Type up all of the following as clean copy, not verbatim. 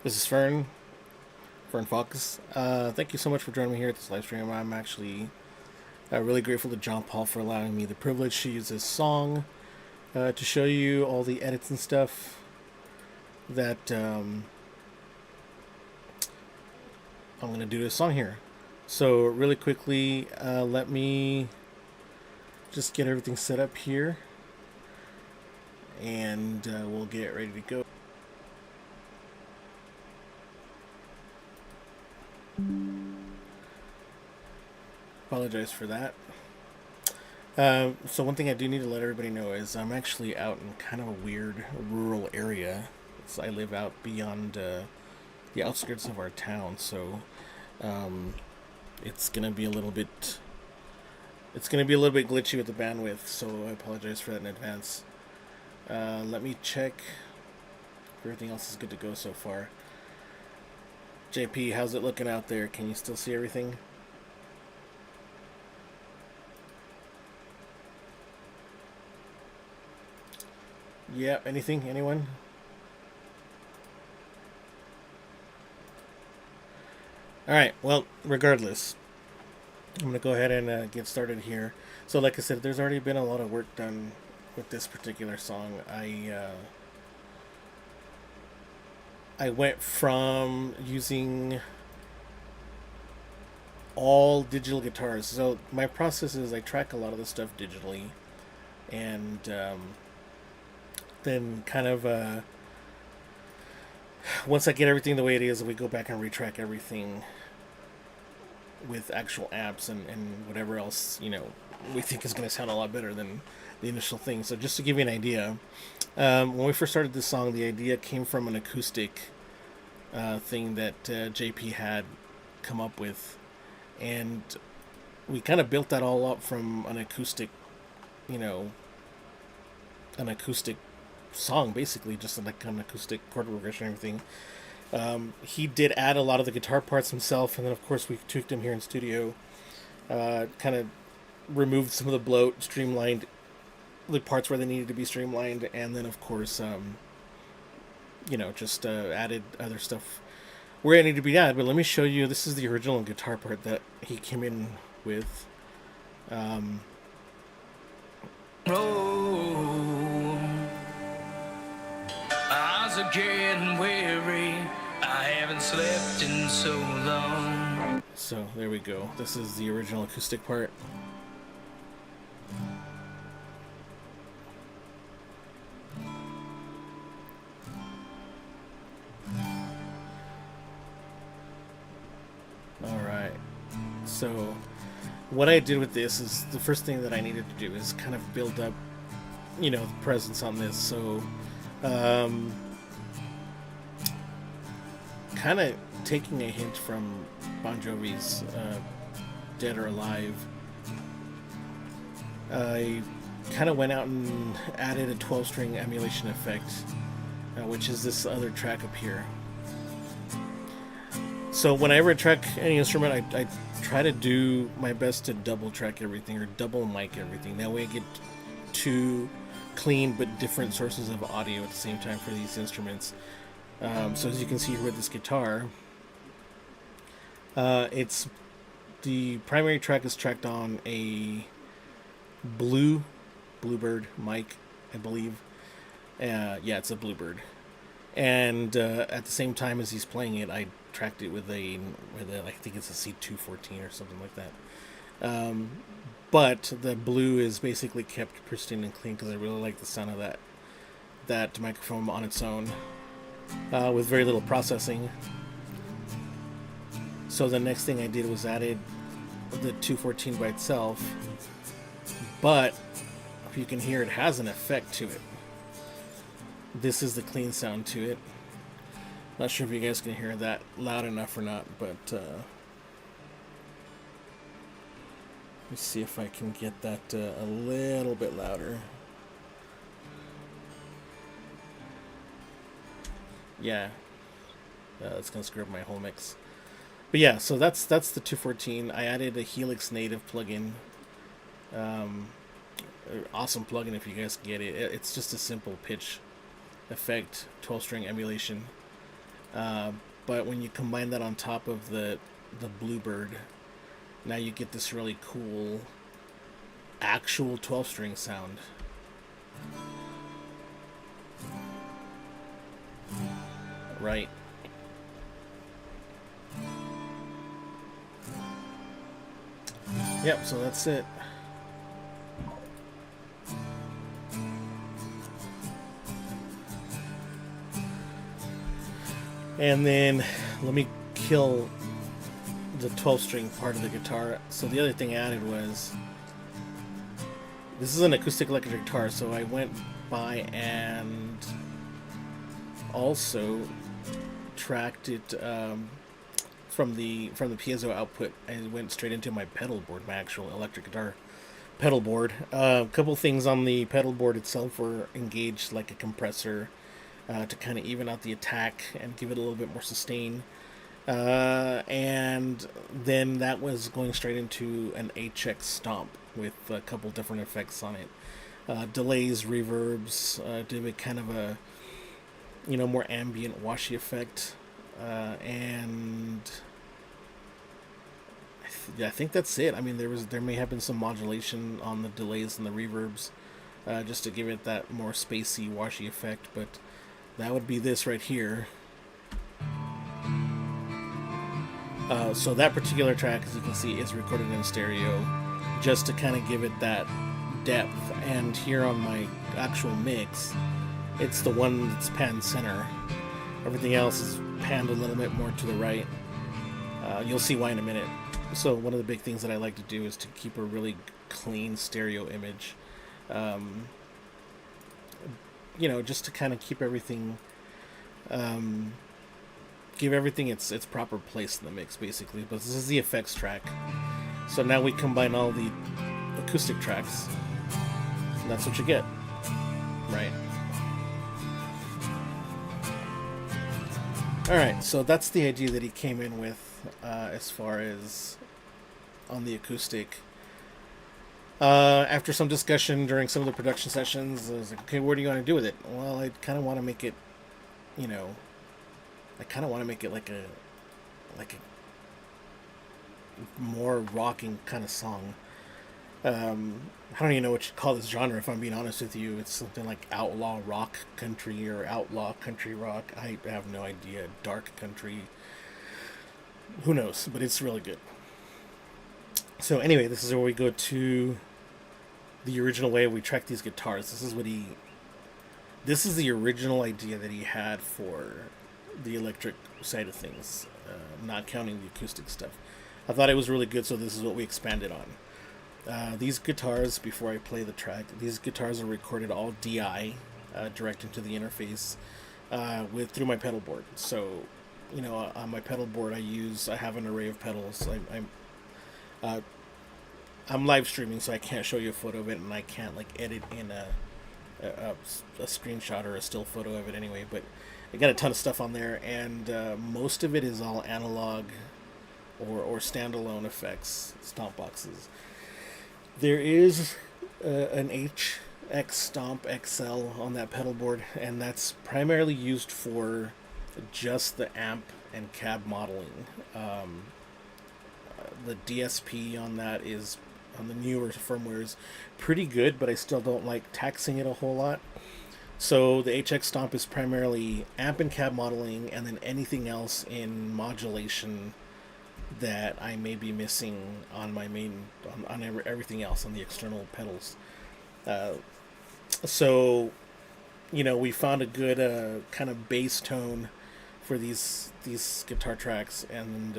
This is Fern Fox. Thank you so much for joining me here at this live stream. I'm actually really grateful to Jon Paul for allowing me the privilege to use this song to show you all the edits and stuff that I'm going to do this song here. So really quickly, let me just get everything set up here and we'll get ready to go. Apologize for that. So one thing I do need to let everybody know is I'm actually out in kind of a weird rural area. I live out beyond the outskirts of our town, so it's gonna be a little bit glitchy with the bandwidth. So I apologize for that in advance. Let me check if everything else is good to go so far. JP, how's it looking out there? Can you still see everything? Yeah, anything? Anyone? Alright, well, regardless, I'm going to go ahead and get started here. So like I said, there's already been a lot of work done with this particular song. I went from using all digital guitars. So my process is I track a lot of the stuff digitally, and then kind of once I get everything the way it is, we go back and retrack everything with actual amps and whatever else we think is going to sound a lot better than the initial thing. So just to give you an idea, when we first started this song, the idea came from an acoustic thing that JP had come up with, and we kind of built that all up from an acoustic song, basically just like an acoustic chord progression and everything. He did add a lot of the guitar parts himself, and then of course we tweaked him here in studio, kind of removed some of the bloat, streamlined the parts where they needed to be streamlined, and then of course just added other stuff where it needed to be added. But let me show you, this is the original guitar part that he came in with. Getting weary, I haven't slept in so long. So there we go. This is the original acoustic part. Alright, so what I did with this is, the first thing that I needed to do is kind of build up the presence on this. So kind of taking a hint from Bon Jovi's Dead or Alive, I kind of went out and added a 12-string emulation effect, which is this other track up here. So whenever I track any instrument, I try to do my best to double track everything or double mic everything. That way I get two clean but different sources of audio at the same time for these instruments. So as you can see here with this guitar, it's the primary track is tracked on a Bluebird mic, I believe. Yeah, it's a Bluebird. And at the same time as he's playing it, I tracked it with a I think it's a C214 or something like that. But the blue is basically kept pristine and clean because I really like the sound of that microphone on its own, with very little processing. So the next thing I did was added the 214 by itself, but if you can hear, it has an effect to it. This is the clean sound to it. Not sure if you guys can hear that loud enough or not, but let's see if I can get that a little bit louder. Yeah, that's gonna screw up my whole mix. But yeah, so that's the 214. I added a Helix native plugin. Awesome plugin if you guys can get it. It's just a simple pitch effect, 12-string emulation. but when you combine that on top of the Bluebird, now you get this really cool actual 12-string sound. Right. Yep, so that's it. And then let me kill the 12-string part of the guitar. So the other thing I added was, this is an acoustic electric guitar, so I went by and also tracked it from the piezo output. I went straight into my pedal board, my actual electric guitar pedal board. A couple things on the pedal board itself were engaged like a compressor to kind of even out the attack and give it a little bit more sustain. And then that was going straight into an HX stomp with a couple different effects on it. Delays, reverbs, did a kind of a, more ambient washy effect. And I think that's it. I mean, there may have been some modulation on the delays and the reverbs, just to give it that more spacey, washy effect, but that would be this right here. So that particular track, as you can see, is recorded in stereo, just to kind of give it that depth. And here on my actual mix, it's the one that's pan center. Everything else is panned a little bit more to the right. You'll see why in a minute. So one of the big things that I like to do is to keep a really clean stereo image. Just to kind of keep everything, give everything its proper place in the mix, basically. But this is the effects track. So now we combine all the acoustic tracks, and that's what you get, right? Alright, so that's the idea that he came in with as far as on the acoustic. After some discussion during some of the production sessions, I was like, okay, what do you want to do with it? Well, I kind of want to make it, like a more rocking kind of song. I don't even know what you call this genre, if I'm being honest with you. It's something like outlaw rock country or outlaw country rock. I have no idea. Dark country. Who knows? But it's really good. So anyway, this is where we go to the original way we track these guitars. This is the original idea that he had for the electric side of things, not counting the acoustic stuff. I thought it was really good, so this is what we expanded on. These guitars, before I play the track, these guitars are recorded all DI, direct into the interface, through my pedal board. So, on my pedal board, I have an array of pedals. I'm live streaming, so I can't show you a photo of it, and I can't edit in a screenshot or a still photo of it anyway. But I got a ton of stuff on there, and most of it is all analog or standalone effects, stomp boxes. There is an HX Stomp XL on that pedal board, and that's primarily used for just the amp and cab modeling. The DSP on that on the newer firmware is pretty good, but I still don't like taxing it a whole lot. So the HX Stomp is primarily amp and cab modeling, and then anything else in modulation that I may be missing on my on everything else on the external pedals. So we found a good kind of bass tone for these guitar tracks, and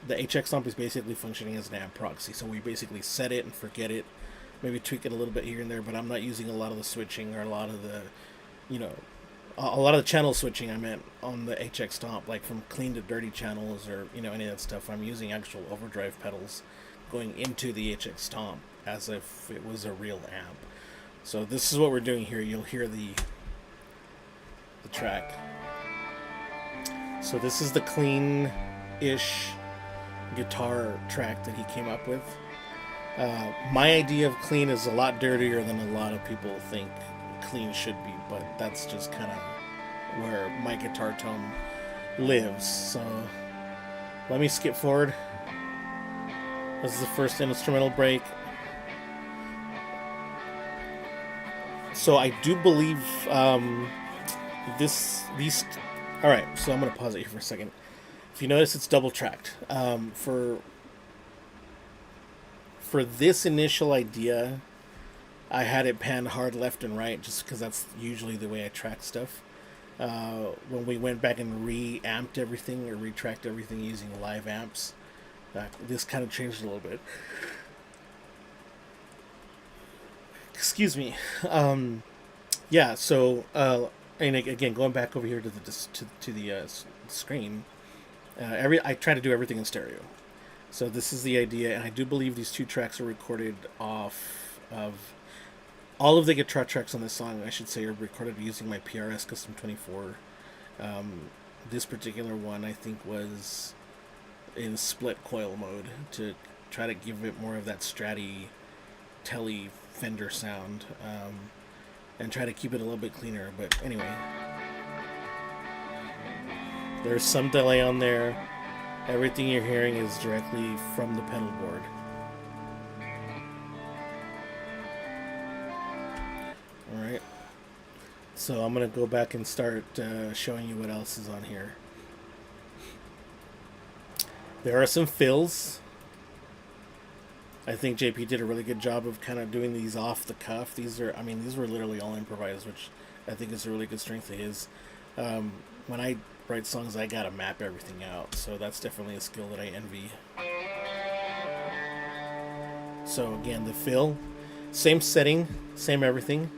the HX Stomp is basically functioning as an amp proxy. So we basically set it and forget it, maybe tweak it a little bit here and there, but I'm not using a lot of the switching or a lot of the channel switching I meant on the HX Stomp, like from clean to dirty channels or any of that stuff. I'm using actual overdrive pedals going into the HX Stomp as if it was a real amp. So this is what we're doing here. You'll hear the track. So this is the clean-ish guitar track that he came up with. My idea of clean is a lot dirtier than a lot of people think clean should be, but that's just kind of where my guitar tone lives. So let me skip forward. This is the first instrumental break. So I do believe these. All right, so I'm gonna pause it here for a second. If you notice, it's double tracked. For this initial idea, I had it panned hard left and right, just because that's usually the way I track stuff. When we went back and re-amped everything or retracked everything using live amps, this kind of changed a little bit. Excuse me. Yeah. So, and again, going back over here to the screen, I try to do everything in stereo. So this is the idea, and I do believe these two tracks are recorded off of all of the guitar tracks on this song. I should say are recorded using my PRS Custom 24. This particular one, I think, was in split coil mode to try to give it more of that Stratty, Telly, Fender sound, and try to keep it a little bit cleaner. But anyway, there's some delay on there. Everything you're hearing is directly from the pedal board. Alright. So I'm going to go back and start showing you what else is on here. There are some fills. I think JP did a really good job of kind of doing these off the cuff. These were literally all improvised, which I think is a really good strength of his. When I write songs, I gotta map everything out, so that's definitely a skill that I envy. So again, the fill, same setting, same everything.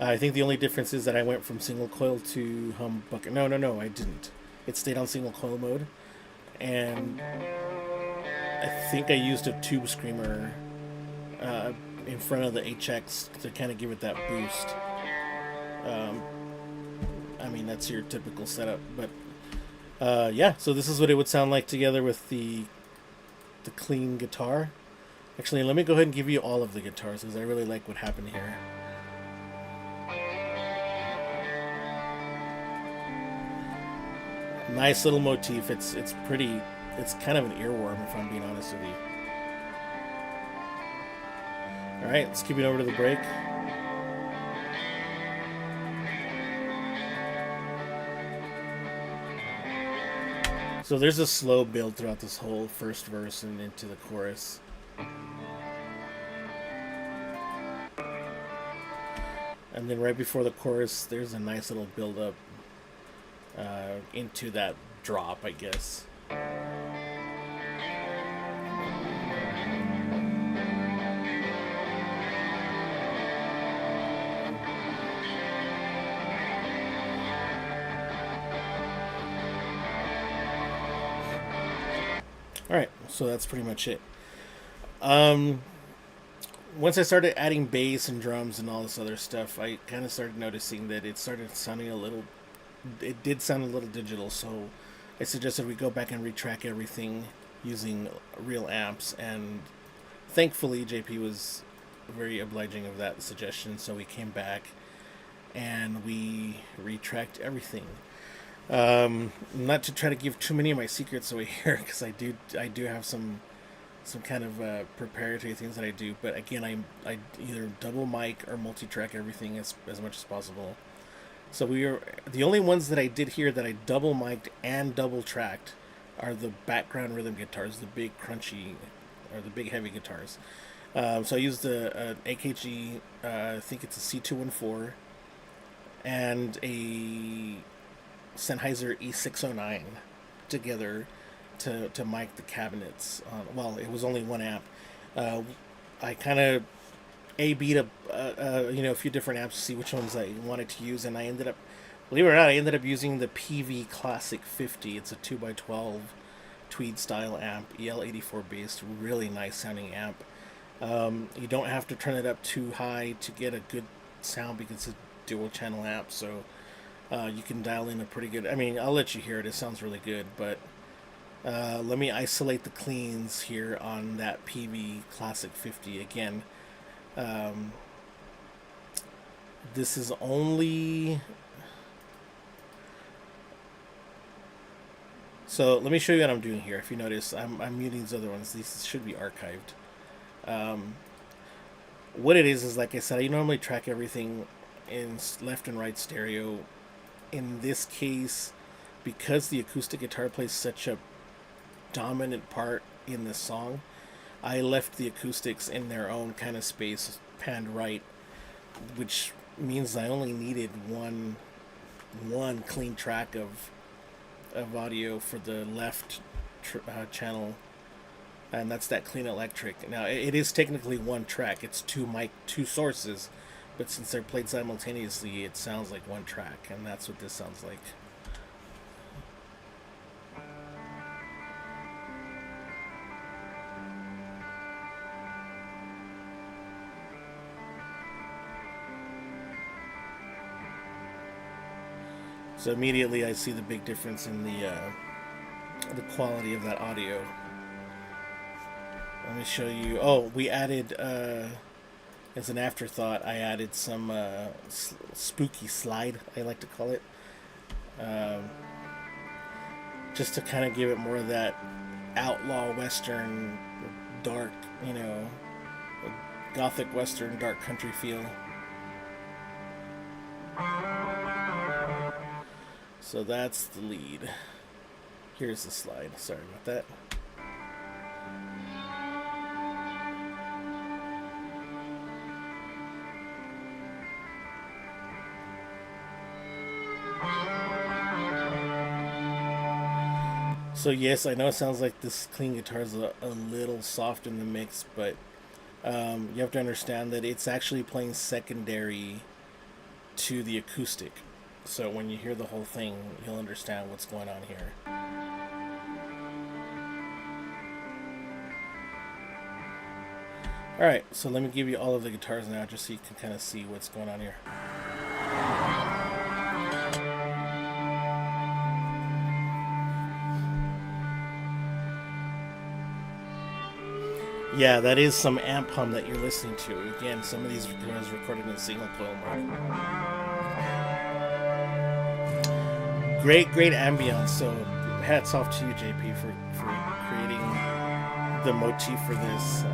I think the only difference is that I went from single coil to humbucker. No, I didn't. It stayed on single coil mode, and I think I used a tube screamer in front of the HX to kind of give it that boost. I mean, that's your typical setup, but yeah, so this is what it would sound like together with the clean guitar. Actually, let me go ahead and give you all of the guitars, because I really like what happened here. Nice little motif. It's pretty. It's kind of an earworm, if I'm being honest with you. All right, let's keep it over to the break. So there's a slow build throughout this whole first verse and into the chorus. And then right before the chorus, there's a nice little build up into that drop, I guess. Alright, so that's pretty much it. Once I started adding bass and drums and all this other stuff, I kind of started noticing that it started sounding it did sound a little digital, so I suggested we go back and retrack everything using real amps, and thankfully JP was very obliging of that suggestion, so we came back and we retracked everything. Not to try to give too many of my secrets away here, because I do have some kind of preparatory things that I do, but again, I either double mic or multi-track everything as much as possible. So the only ones that I did here that I double mic'd and double tracked are the background rhythm guitars, the big crunchy or the big heavy guitars. So I used an AKG, I think it's a C214, and a Sennheiser E609 together to mic the cabinets. Well, it was only one amp. I kind of A-B'd a few different amps to see which ones I wanted to use, and I ended up, believe it or not, I ended up using the PV Classic 50. It's a 2x12 tweed style amp, EL84 based, really nice sounding amp. You don't have to turn it up too high to get a good sound because it's a dual channel amp, so you can dial in a pretty good, I mean, I'll let you hear it, it sounds really good, but let me isolate the cleans here on that PV Classic 50 again. This is only So let me show you what I'm doing here. If you notice, I'm muting these other ones. These should be archived. What it is like I said, I normally track everything in left and right stereo. In this case, because the acoustic guitar plays such a dominant part in this song, I left the acoustics in their own kind of space, panned right, which means I only needed one clean track of audio for the left channel, and that's that clean electric. Now it is technically one track; it's two sources, but since they're played simultaneously, it sounds like one track, and that's what this sounds like. So immediately I see the big difference in the quality of that audio. Let me show you. Oh, we added, as an afterthought, I added some spooky slide, I like to call it. Just to kind of give it more of that outlaw western, dark, gothic western, dark country feel. So that's the lead. Here's the slide. Sorry about that. So yes, I know it sounds like this clean guitar is a little soft in the mix, but you have to understand that it's actually playing secondary to the acoustic. So when you hear the whole thing, you'll understand what's going on here. Alright, so let me give you all of the guitars now just so you can kind of see what's going on here. Yeah, that is some amp hum that you're listening to. Again, some of these guitars recorded in single coil mode. Great ambience. So hats off to you, JP, for creating the motif for this.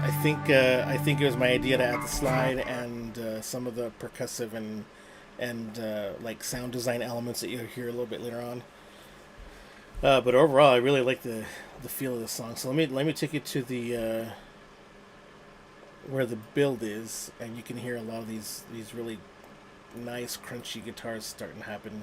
I think it was my idea to add the slide and some of the percussive and like sound design elements that you'll hear a little bit later on. But overall, I really like the feel of the song. So let me take you to the where the build is, and you can hear a lot of these really nice crunchy guitars starting to happen.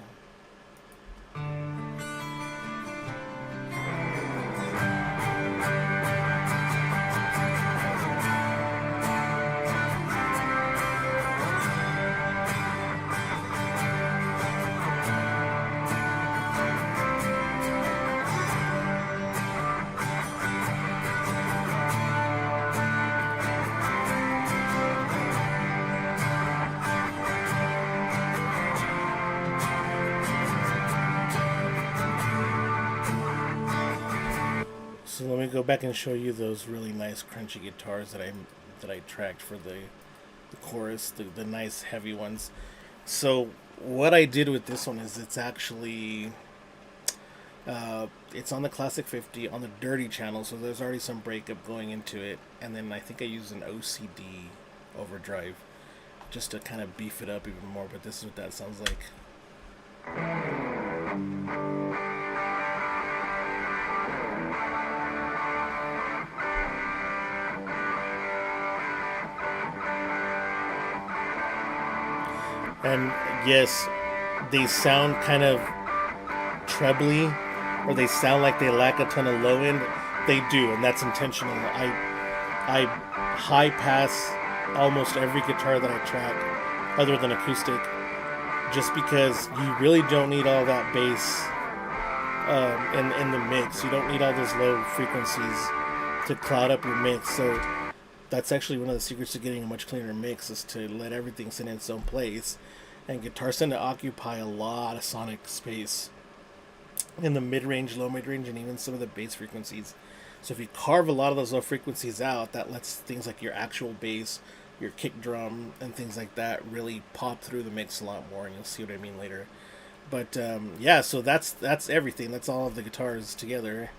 So let me go back and show you those really nice crunchy guitars that I tracked for the chorus, the nice heavy ones. So what I did with this one is it's actually it's on the Classic 50 on the dirty channel, so there's already some breakup going into it, and then I think I used an OCD overdrive just to kind of beef it up even more, but this is what that sounds like. And yes, they sound kind of trebly, or they sound like they lack a ton of low end. They do, and that's intentional. I high pass almost every guitar that I track, other than acoustic, just because you really don't need all that bass in the mix. You don't need all those low frequencies to cloud up your mix. So that's actually one of the secrets to getting a much cleaner mix, is to let everything sit in its own place. And guitars tend to occupy a lot of sonic space in the mid-range, low mid-range, and even some of the bass frequencies. So if you carve a lot of those low frequencies out, that lets things like your actual bass, your kick drum, and things like that really pop through the mix a lot more, and you'll see what I mean later. But yeah, so that's everything. That's all of the guitars together.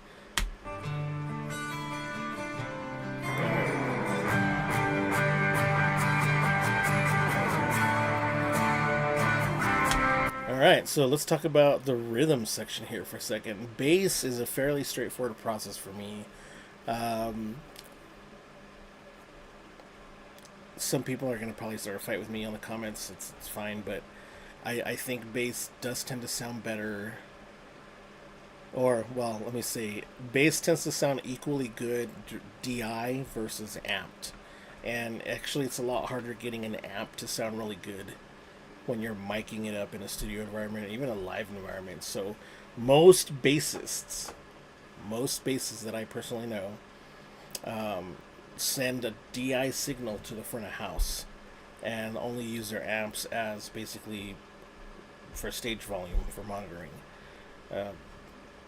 All right, so let's talk about the rhythm section here for a second. Bass is a fairly straightforward process for me. Um, some people are going to probably start a fight with me on the comments. It's fine, but I think bass does tend to sound better. Or, well, let me see. Bass tends to sound equally good DI versus amped. And actually, it's a lot harder getting an amp to sound really good when you're miking it up in a studio environment, even a live environment. So, most bassists, most bassists that I personally know, um, send a DI signal to the front of house and only use their amps as basically for stage volume for monitoring. Uh,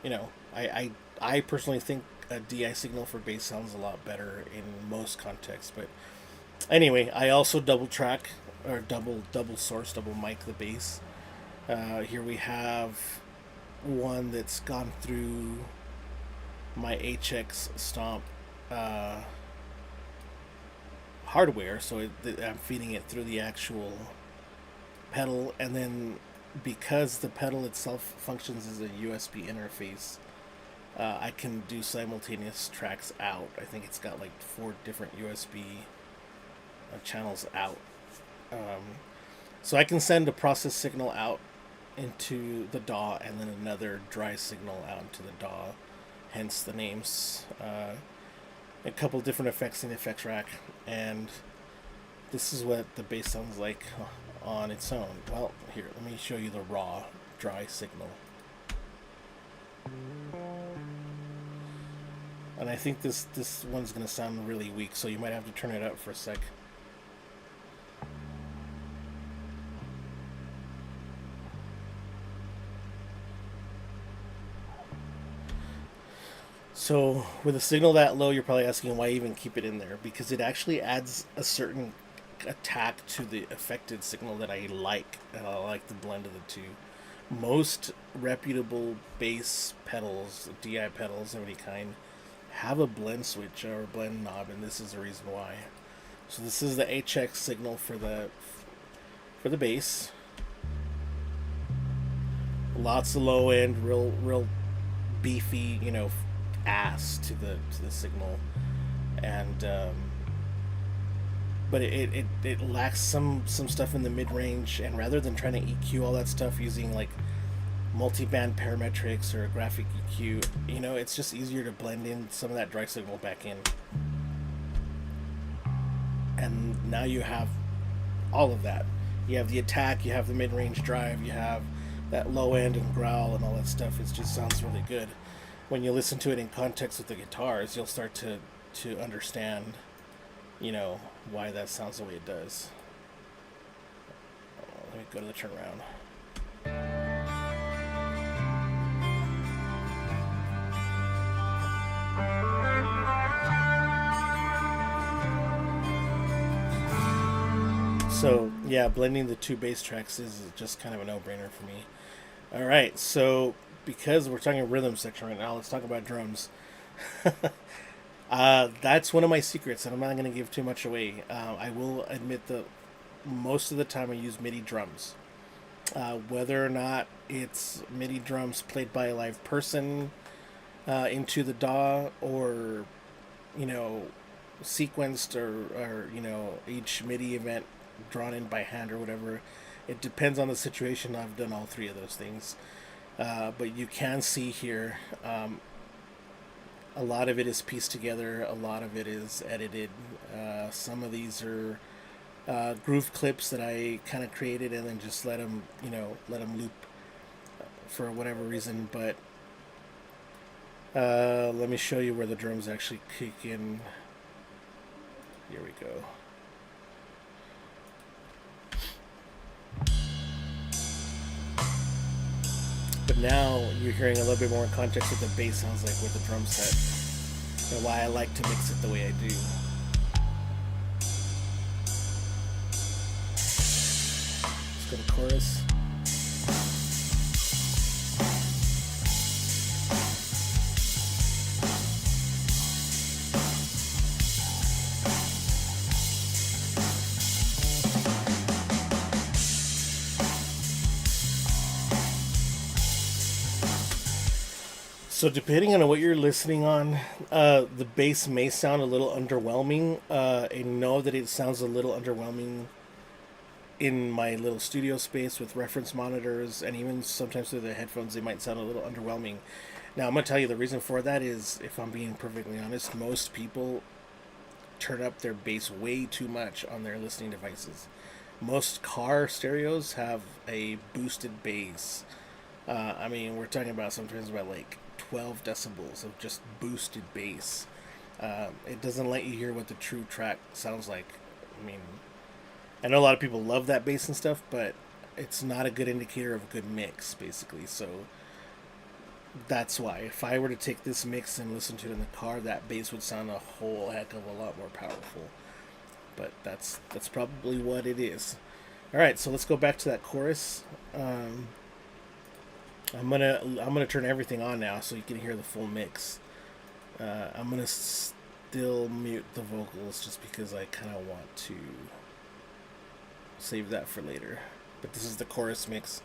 you know, I personally think a DI signal for bass sounds a lot better in most contexts. But anyway, I also double track or double source, double mic the bass. Here we have one that's gone through my HX Stomp uh, hardware, so I'm feeding it through the actual pedal, and then because the pedal itself functions as a USB interface, I can do simultaneous tracks out. I think it's got like 4 different USB channels out. So I can send a process signal out into the DAW and then another dry signal out into the DAW, hence the names. A couple different effects in the effects rack, and this is what the bass sounds like on its own. Well, here, let me show you the raw dry signal. And I think this one's going to sound really weak, so you might have to turn it up for a sec. So with a signal that low, you're probably asking why even keep it in there, because it actually adds a certain attack to the affected signal that I like, and I like the blend of the two. Most reputable bass pedals, DI pedals of any kind, have a blend switch or a blend knob, and this is the reason why. So this is the HX signal for the bass. Lots of low end, real beefy, ass to the signal, and but it lacks some stuff in the mid range, and rather than trying to EQ all that stuff using like multi-band parametrics or a graphic EQ, it's just easier to blend in some of that dry signal back in, and now you have all of that. You have the attack, you have the mid range drive, you have that low end and growl and all that stuff. It just sounds really good. When you listen to it in context with the guitars, you'll start to understand, why that sounds the way it does. Let me go to the turnaround. So yeah, blending the 2 bass tracks is just kind of a no-brainer for me. All right, so because we're talking rhythm section right now, let's talk about drums. That's one of my secrets, and I'm not going to give too much away. I will admit that most of the time I use MIDI drums. Whether or not it's MIDI drums played by a live person into the DAW, or, sequenced, or each MIDI event drawn in by hand or whatever. It depends on the situation. I've done all 3 of those things. But you can see here, a lot of it is pieced together, a lot of it is edited. Some of these are groove clips that I kind of created and then just let them loop for whatever reason. But let me show you where the drums actually kick in. Here we go. But now you're hearing a little bit more in context what the bass sounds like with the drum set, and why I like to mix it the way I do. Let's go to chorus. So depending on what you're listening on, the bass may sound a little underwhelming. I know that it sounds a little underwhelming in my little studio space with reference monitors, and even sometimes through the headphones, they might sound a little underwhelming. Now, I'm going to tell you the reason for that is, if I'm being perfectly honest, most people turn up their bass way too much on their listening devices. Most car stereos have a boosted bass. I mean, we're talking about sometimes about like 12 decibels of just boosted bass. It doesn't let you hear what the true track sounds like. I mean, I know a lot of people love that bass and stuff, but it's not a good indicator of a good mix, basically. So that's why, if I were to take this mix and listen to it in the car, that bass would sound a whole heck of a lot more powerful. But that's probably what it is. All right, so let's go back to that chorus. I'm gonna turn everything on now so you can hear the full mix. I'm gonna still mute the vocals just because I kind of want to save that for later. But this is the chorus mix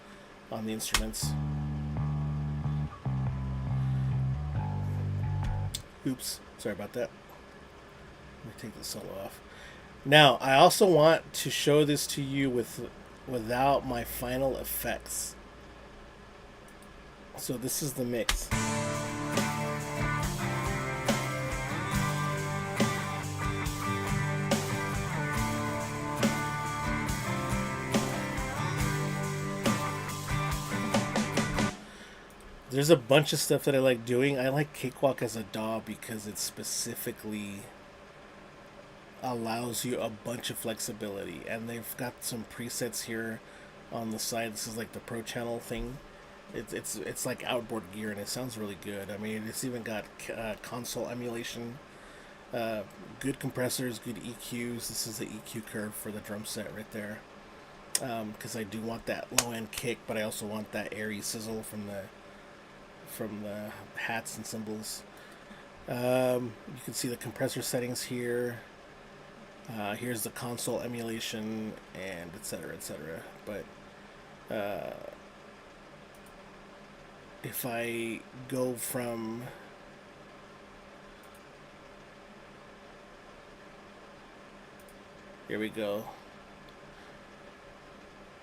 on the instruments. Oops, sorry about that. Let me take the solo off. Now, I also want to show this to you without my final effects. So this is the mix. There's a bunch of stuff that I like doing. I like Cakewalk as a DAW because it specifically allows you a bunch of flexibility, and they've got some presets here on the side. This is like the Pro Channel thing. It's like outboard gear, and it sounds really good. I mean, it's even got console emulation, good compressors, good EQs. This is the EQ curve for the drum set right there, because I do want that low end kick, but I also want that airy sizzle from the hats and cymbals. You can see the compressor settings here. Here's the console emulation, and etc. etc. But if I go from here we go.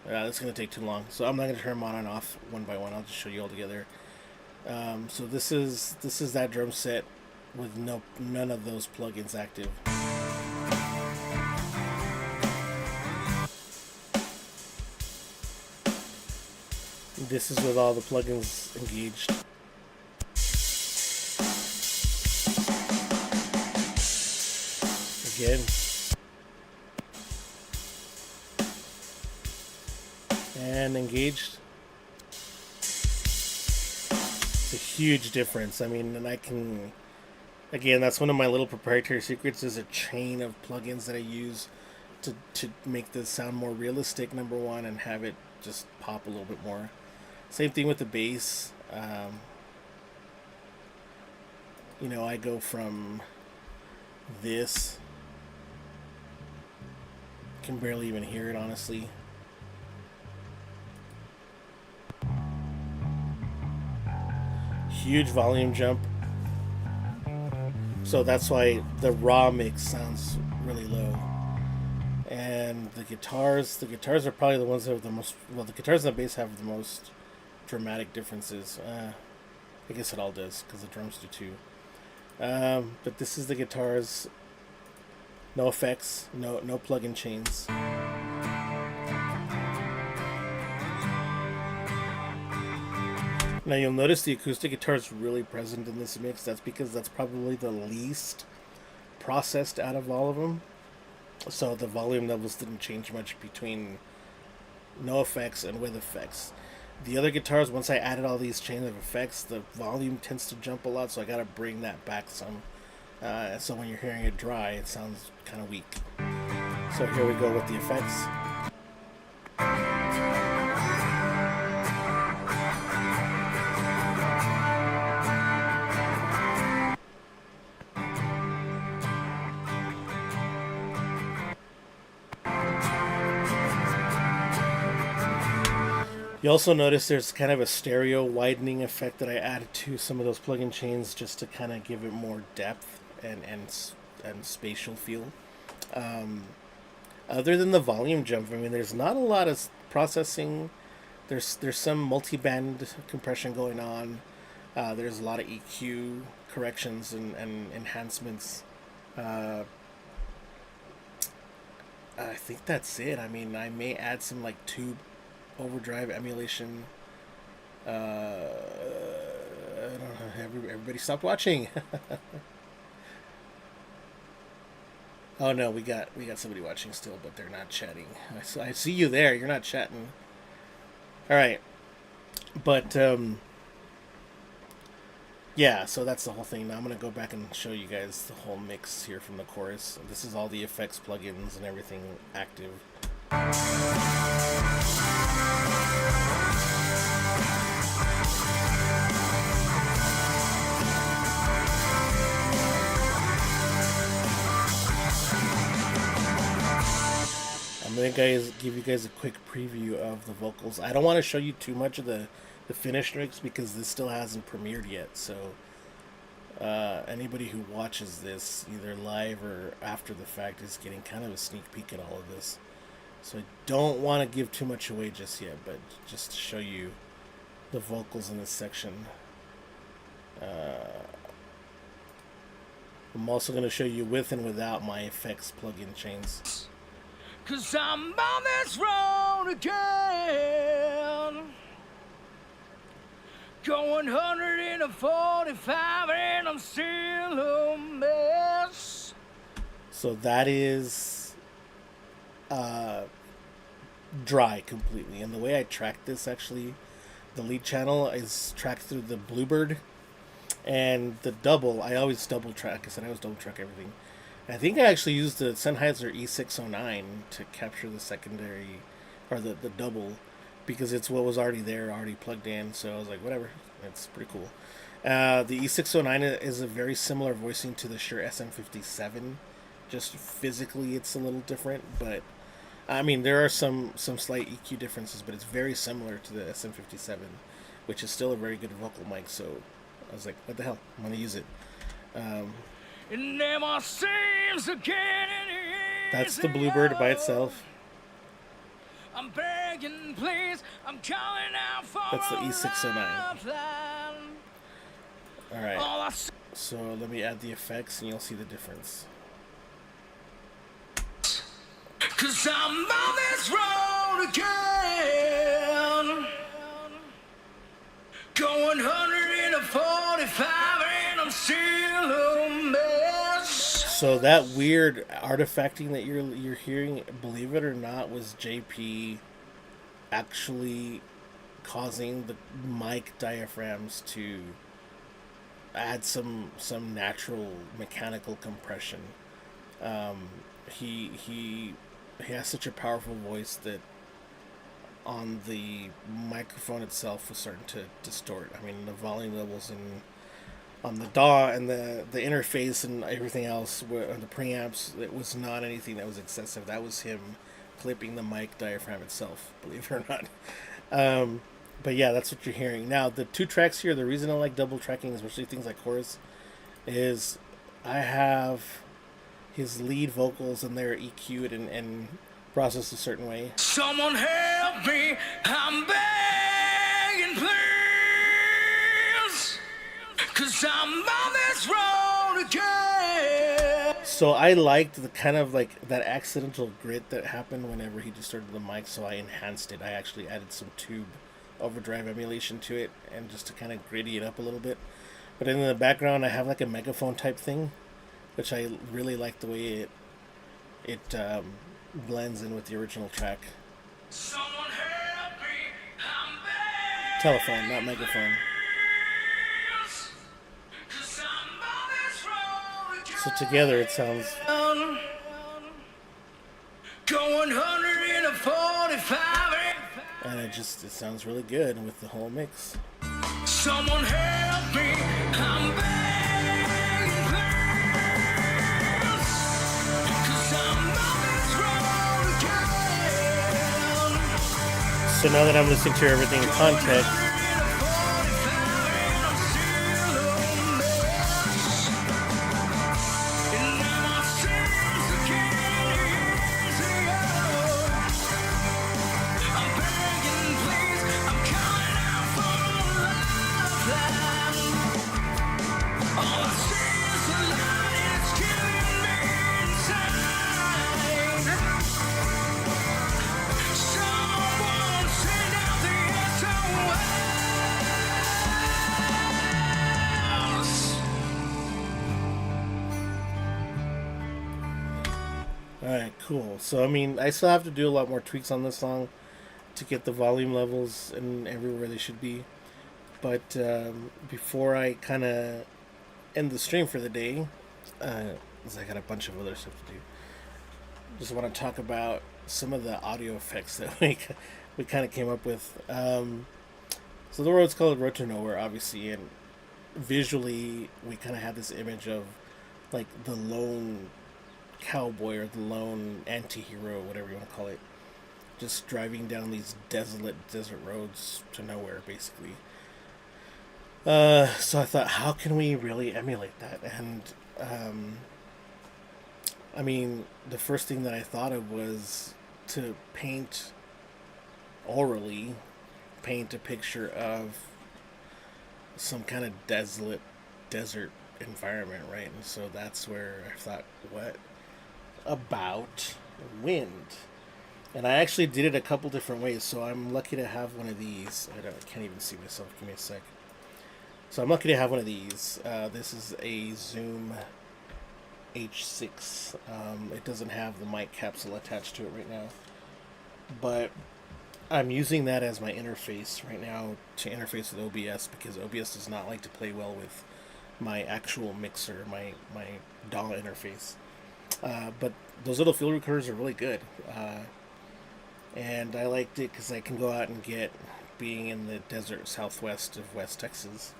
This is going to take too long, so I'm not going to turn them on and off one by one. I'll just show you all together. So this is that drum set with none of those plugins active. This is with all the plugins engaged. Again. And engaged. It's a huge difference. I mean, and I can, again, that's one of my little proprietary secrets, is a chain of plugins that I use to make the sound more realistic, number one, and have it just pop a little bit more. Same thing with the bass. I go from this. Can barely even hear it, honestly. Huge volume jump. So that's why the raw mix sounds really low. And the guitars are probably the ones that have the most, well, the guitars and the bass have the most dramatic differences. I guess it all does, because the drums do too. But this is the guitars. No effects, no plug-in chains. Now you'll notice the acoustic guitar is really present in this mix. That's because that's probably the least processed out of all of them. So the volume levels didn't change much between no effects and with effects. The other guitars, once I added all these chains of effects, the volume tends to jump a lot, so I gotta bring that back some. So when you're hearing it dry, it sounds kind of weak. So here we go with the effects. You also notice there's kind of a stereo widening effect that I added to some of those plug-in chains just to kind of give it more depth and spatial feel. Um, Other than the volume jump, I mean, there's not a lot of processing. There's some multi-band compression going on. There's a lot of EQ corrections and enhancements. Uh, I think that's it. I mean, I may add some like tube overdrive emulation. I don't know. Everybody stopped watching. Oh no, we got somebody watching still, but they're not chatting. I see you there. You're not chatting. All right, but yeah. So that's the whole thing. Now I'm gonna go back and show you guys the whole mix here from the chorus. This is all the effects, plugins, and everything active. I'm gonna give you guys a quick preview of the vocals. I don't want to show you too much of the finished mix because this still hasn't premiered yet. So anybody who watches this either live or after the fact is getting kind of a sneak peek at all of this. So I don't want to give too much away just yet, but just to show you the vocals in this section. I'm also going to show you with and without my effects plugin chains. 'Cause I'm on this road again, going 145 and I'm still a mess. So that is dry completely. And the way I tracked this, actually, the lead channel is tracked through the Bluebird, and the double, I always double track. I always double track everything. I think I actually used the Sennheiser E609 to capture the secondary, or the double, because it's what was already there, already plugged in. So I was like, whatever, it's pretty cool. The E609 is a very similar voicing to the Shure SM57. Just physically, it's a little different, but I mean, there are some slight EQ differences, but it's very similar to the SM57, which is still a very good vocal mic. So I was like, what the hell, I'm gonna use it. It never seems to get any That's the Bluebird by itself. I'm begging, please. I'm calling out for That's the E609. All right. So let me add the effects, and you'll see the difference. 'Cause I'm on this road again, going 145 and I'm still a mess. So that weird artifacting that you're hearing, believe it or not, was JP actually causing the mic diaphragms to add some natural mechanical compression. He has such a powerful voice that on the microphone itself was starting to distort. I mean, the volume levels on the DAW and the interface and everything else, the preamps, it was not anything that was excessive. That was him clipping the mic diaphragm itself, believe it or not. But yeah, that's what you're hearing. Now, the two tracks here, the reason I like double tracking, especially things like chorus, is I have his lead vocals and they're EQ'd and processed a certain way. Someone help me, I'm begging, please. 'Cause I'm on this road again. So I liked the kind of like that accidental grit that happened whenever he distorted the mic, so I enhanced it. I actually added some tube overdrive emulation to it, and just to kind of gritty it up a little bit. But in the background, I have like a megaphone type thing, which I really like the way it blends in with the original track. Someone help me, I'm begging. Telephone, not megaphone. So together it sounds. Going 145. And it sounds really good with the whole mix. Someone help me, I'm begging, please. 'Cause I'm on this road again. So now that I'm listening to everything in context, alright, cool. So, I mean, I still have to do a lot more tweaks on this song to get the volume levels and everywhere they should be. But before I kind of end the stream for the day, because I got a bunch of other stuff to do, just want to talk about some of the audio effects that we kind of came up with. So the road's called Road to Nowhere, obviously, and visually we kind of had this image of like the lone cowboy or the lone anti-hero, whatever you want to call it, just driving down these desolate desert roads to nowhere, basically. So I thought, how can we really emulate that? And I mean, the first thing that I thought of was to orally paint a picture of some kind of desolate desert environment, right? And so that's where I thought, what about wind? And I actually did it a couple different ways. So I'm lucky to have one of these. I can't even see myself. Give me a sec. So I'm lucky to have one of these. This is a Zoom H6. It doesn't have the mic capsule attached to it right now, but I'm using that as my interface right now to interface with OBS, because OBS does not like to play well with my actual mixer, my DAW interface. But those little field recorders are really good. And I liked it because I can go out and get, being in the desert southwest of West Texas,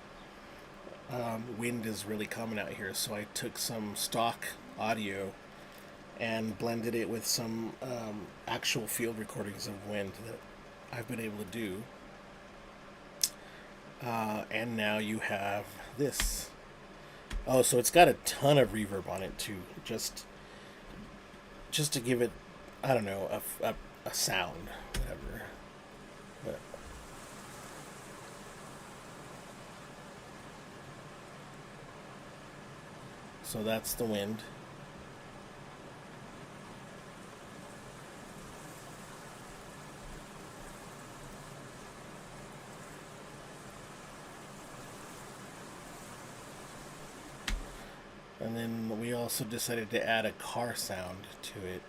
wind is really common out here. So I took some stock audio and blended it with some actual field recordings of wind that I've been able to do. And now you have this. Oh, so it's got a ton of reverb on it too, just to give it, I don't know, a sound, whatever. But so that's the wind. And then we also decided to add a car sound to it.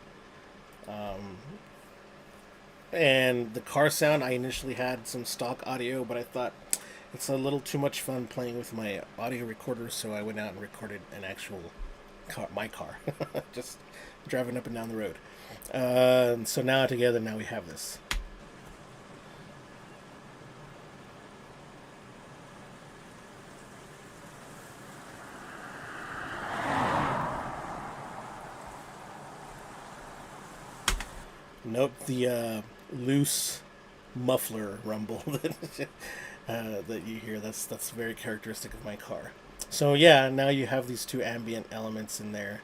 And the car sound, I initially had some stock audio, but I thought it's a little too much fun playing with my audio recorder, so I went out and recorded an actual car, my car, just driving up and down the road. So now together, now we have this. Nope, the loose muffler rumble that you hear. That's very characteristic of my car. So yeah, now you have these two ambient elements in there,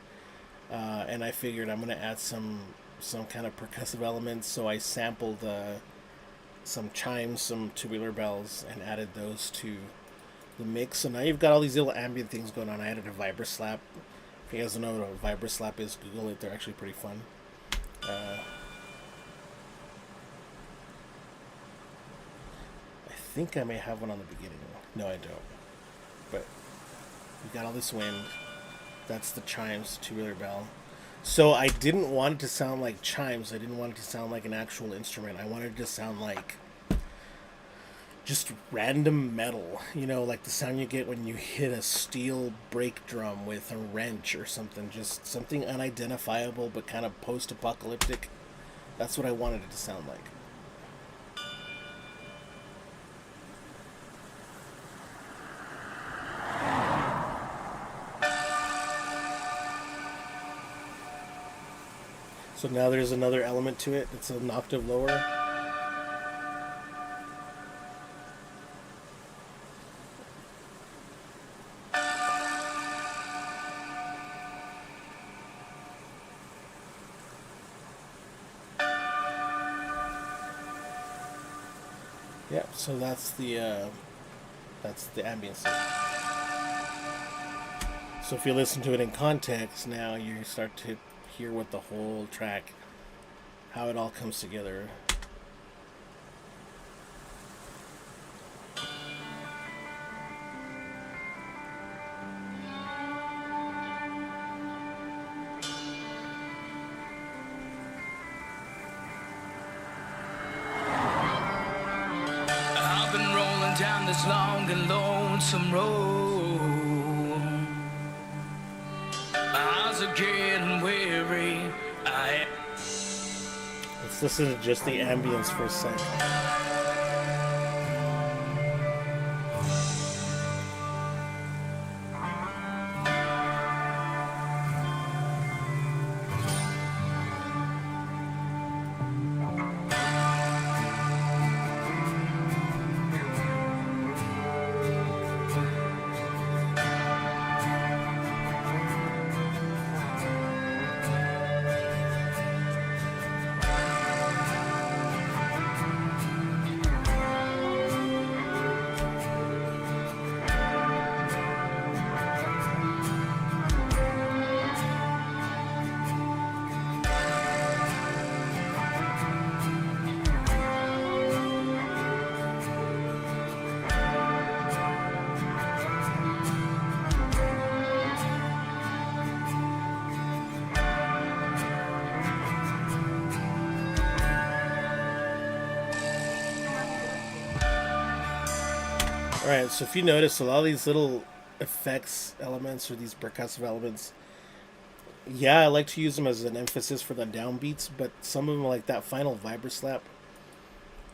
and I figured I'm gonna add some kind of percussive elements. So I sampled some chimes, some tubular bells, and added those to the mix. So now you've got all these little ambient things going on. I added a vibroslap. If you guys don't know what a vibroslap is, Google it. They're actually pretty fun. I think I may have one on the beginning. No, I don't. But we got all this wind. That's the chimes, tubular bell. So I didn't want it to sound like chimes. I didn't want it to sound like an actual instrument. I wanted it to sound like just random metal. You know, like the sound you get when you hit a steel brake drum with a wrench or something. Just something unidentifiable but kind of post-apocalyptic. That's what I wanted it to sound like. So now there's another element to it. It's an octave lower. Yeah, so that's the ambience. So if you listen to it in context, now you start to hear what the whole track, how it all comes together. I've been rolling down this long and lonesome road. My eyes are getting weary. Let's listen to just the ambience for a sec. Alright, so if you notice, a lot of these little effects elements or these percussive elements, yeah, I like to use them as an emphasis for the downbeats, but some of them, like that final vibra slap,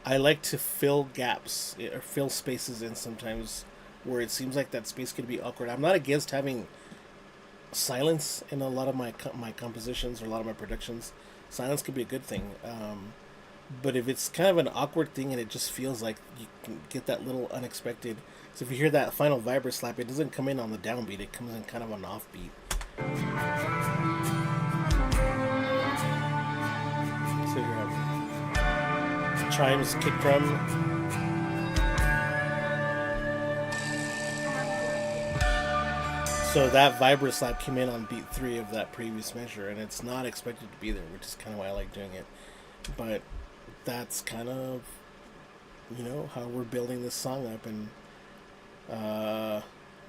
I like to fill gaps or fill spaces in sometimes where it seems like that space could be awkward. I'm not against having silence in a lot of my compositions or a lot of my productions. Silence could be a good thing. But if it's kind of an awkward thing and it just feels like you can get that little unexpected. So if you hear that final vibra slap, it doesn't come in on the downbeat, it comes in kind of an offbeat. So you have chimes, kick drum. So that vibra slap came in on beat 3 of that previous measure, and it's not expected to be there, which is kind of why I like doing it. But that's kind of, how we're building this song up, and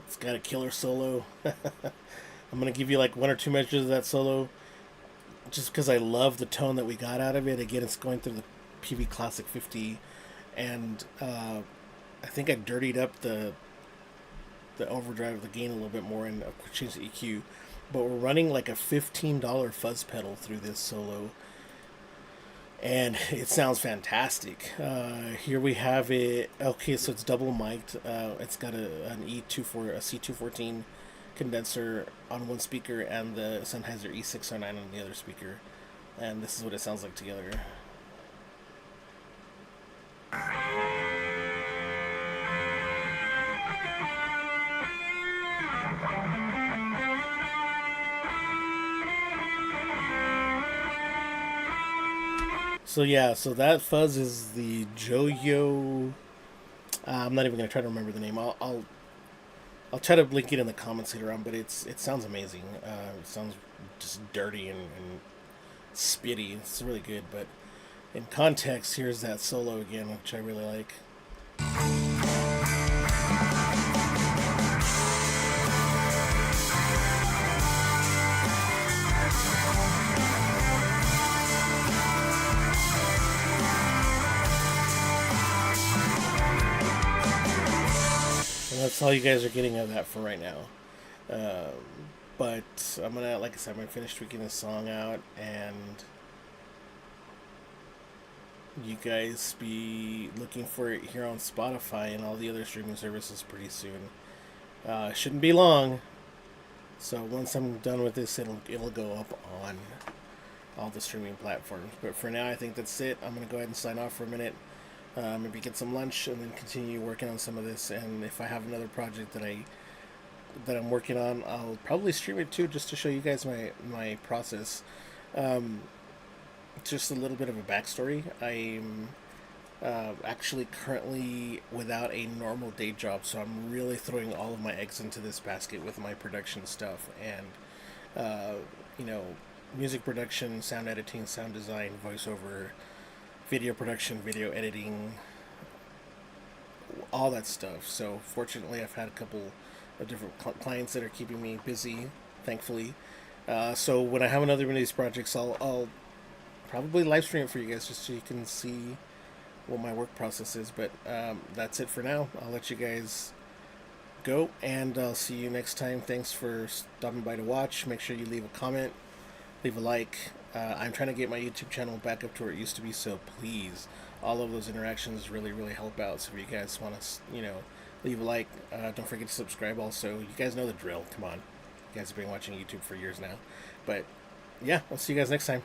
it's got a killer solo. I'm gonna give you like one or two measures of that solo, just because I love the tone that we got out of it. Again, it's going through the PV Classic 50, and I think I dirtied up the overdrive, the gain a little bit more, and changed the EQ. But we're running like a $15 fuzz pedal through this solo, and it sounds fantastic. Here we have it. Okay, so it's double mic'd. It's got an a C214 condenser on one speaker and the Sennheiser E609 on the other speaker, and this is what it sounds like together. So yeah, so that fuzz is the Joyo. I'm not even gonna try to remember the name. I'll try to link it in the comments later on. But it sounds amazing. It sounds just dirty and spitty. It's really good. But in context, here's that solo again, which I really like. That's all you guys are getting of that for right now. But I'm gonna, like I said, I'm gonna finish tweaking this song out, and you guys be looking for it here on Spotify and all the other streaming services pretty soon. Shouldn't be long. So once I'm done with this, it'll go up on all the streaming platforms. But for now, I think that's it. I'm gonna go ahead and sign off for a minute. Maybe get some lunch and then continue working on some of this. And if I have another project that I'm working on, I'll probably stream it too, just to show you guys my process. Just a little bit of a backstory. Actually currently without a normal day job, so I'm really throwing all of my eggs into this basket with my production stuff and uh, you know, music production, sound editing, sound design, voiceover, video production, video editing, all that stuff. So fortunately, I've had a couple of different clients that are keeping me busy, thankfully. So when I have another one of these projects, I'll probably live stream it for you guys just so you can see what my work process is. But that's it for now. I'll let you guys go, and I'll see you next time. Thanks for stopping by to watch. Make sure you leave a comment, leave a like. I'm trying to get my YouTube channel back up to where it used to be, so please, all of those interactions really, really help out. So if you guys want to, leave a like, don't forget to subscribe also. You guys know the drill. Come on. You guys have been watching YouTube for years now. But yeah, I'll see you guys next time.